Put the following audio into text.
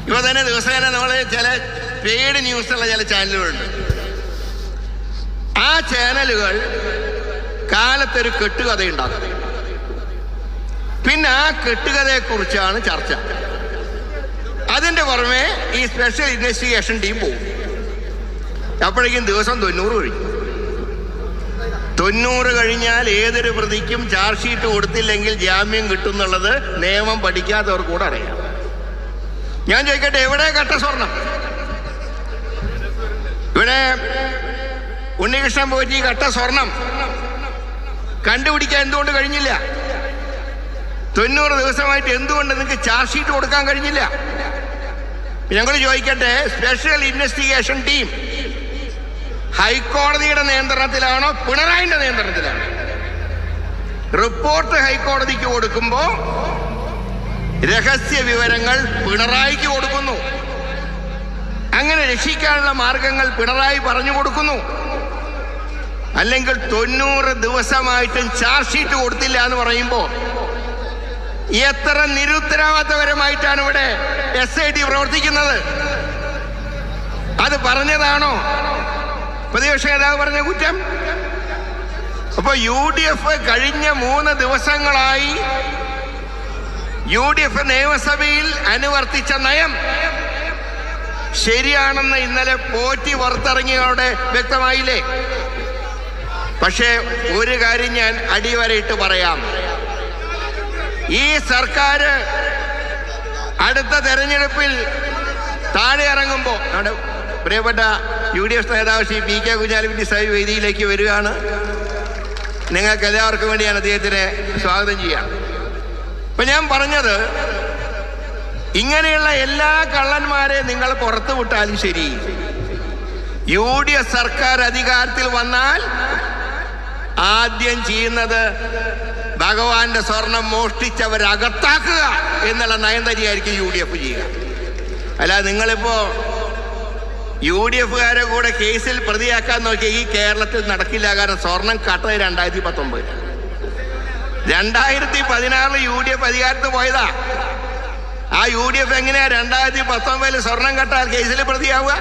ഇപ്പൊ തന്നെ ദിവസേന നമ്മൾ ചില പെയ്ഡ് ന്യൂസുള്ള ചില ചാനലുകളുണ്ട്. ആ ചാനലുകൾ കാലത്തൊരു കെട്ടുകഥയുണ്ടാക്കും. പിന്നെ ആ കെട്ടുകഥയെ കുറിച്ചാണ് ചർച്ച. അതിന്റെ പുറമെ ഈ സ്പെഷ്യൽ ഇൻവെസ്റ്റിഗേഷൻ ടീം പോകും. അപ്പോഴേക്കും ദിവസം 90 കഴിയും. 90 കഴിഞ്ഞാൽ ഏതൊരു പ്രതിക്കും ചാർജ് ഷീറ്റ് കൊടുത്തില്ലെങ്കിൽ ജാമ്യം കിട്ടും എന്നുള്ളത് നിയമം പഠിക്കാത്തവർ കൂടെ അറിയാം. ഞാൻ ചോദിക്കട്ടെ, എവിടെ കട്ട സ്വർണം? ഇവിടെ ഉണ്ണികൃഷ്ണൻ പോറ്റി കട്ട സ്വർണം കണ്ടുപിടിക്കാൻ എന്തുകൊണ്ട് കഴിഞ്ഞില്ല? 90 ദിവസമായിട്ട് എന്തുകൊണ്ട് നിങ്ങൾക്ക് ചാർജ് ഷീറ്റ് കൊടുക്കാൻ കഴിഞ്ഞില്ല? ഞങ്ങൾ ചോദിക്കട്ടെ, സ്പെഷ്യൽ ഇൻവെസ്റ്റിഗേഷൻ ടീം ഹൈക്കോടതിയുടെ നിയന്ത്രണത്തിലാണോ പിണറായിന്റെ നിയന്ത്രണത്തിലാണോ? റിപ്പോർട്ട് ഹൈക്കോടതിക്ക് കൊടുക്കുമ്പോൾ രഹസ്യ വിവരങ്ങൾ പിണറായിക്ക് കൊടുക്കുന്നു. അങ്ങനെ രക്ഷിക്കാനുള്ള മാർഗങ്ങൾ പിണറായി പറഞ്ഞു കൊടുക്കുന്നു. അല്ലെങ്കിൽ 90 ദിവസമായിട്ടും ചാർജ് ഷീറ്റ് കൊടുത്തില്ല എന്ന് പറയുമ്പോൾ എത്ര നിരുത്തരവാദിത്തപരമായിട്ടാണ് ഇവിടെ SIT പ്രവർത്തിക്കുന്നത്? അത് പറഞ്ഞതാണോ പ്രതിപക്ഷ നേതാവ് പറഞ്ഞ കുറ്റം? അപ്പൊ UDF കഴിഞ്ഞ 3 ദിവസങ്ങളായി UDF നിയമസഭയിൽ അനുവർത്തിച്ച നയം ശരിയാണെന്ന് ഇന്നലെ പോറ്റി പുറത്തിറങ്ങിയതോടെ വ്യക്തമായില്ലേ? പക്ഷേ ഒരു കാര്യം ഞാൻ അടിവരയിട്ട് പറയാം. ഈ സർക്കാർ അടുത്ത തെരഞ്ഞെടുപ്പിൽ താഴെ ഇറങ്ങുമ്പോൾ നമ്മുടെ പ്രിയപ്പെട്ട UDF നേതാവ് ശ്രീ PK കുഞ്ഞാലിക്കുട്ടി സാഹിബ് വേദിയിലേക്ക് വരികയാണ്. നിങ്ങൾക്ക് എല്ലാവർക്കും വേണ്ടിയാണ് അദ്ദേഹത്തിനെ സ്വാഗതം ചെയ്യാം. അപ്പൊ ഞാൻ പറഞ്ഞത്, ഇങ്ങനെയുള്ള എല്ലാ കള്ളന്മാരെ നിങ്ങൾ പുറത്തു വിട്ടാലും ശരി, UDF സർക്കാർ അധികാരത്തിൽ വന്നാൽ ആദ്യം ചെയ്യുന്നത് ഭഗവാന്റെ സ്വർണം മോഷ്ടിച്ചവരകത്താക്കുക എന്നുള്ള നയന്തരിയായിരിക്കും UDF ചെയ്യുക. അല്ല, നിങ്ങളിപ്പോ UDFകാരെ കൂടെ കേസിൽ പ്രതിയാക്കാൻ നോക്കിയ ഈ കേരളത്തിൽ നടക്കില്ല. കാരണം സ്വർണം കട്ടത് 2019. 2016 UDF അധികാരത്തിൽ പോയതാ. ആ UDF എങ്ങനെയാ 2019 സ്വർണം കട്ടാൽ കേസിൽ പ്രതിയാവുക?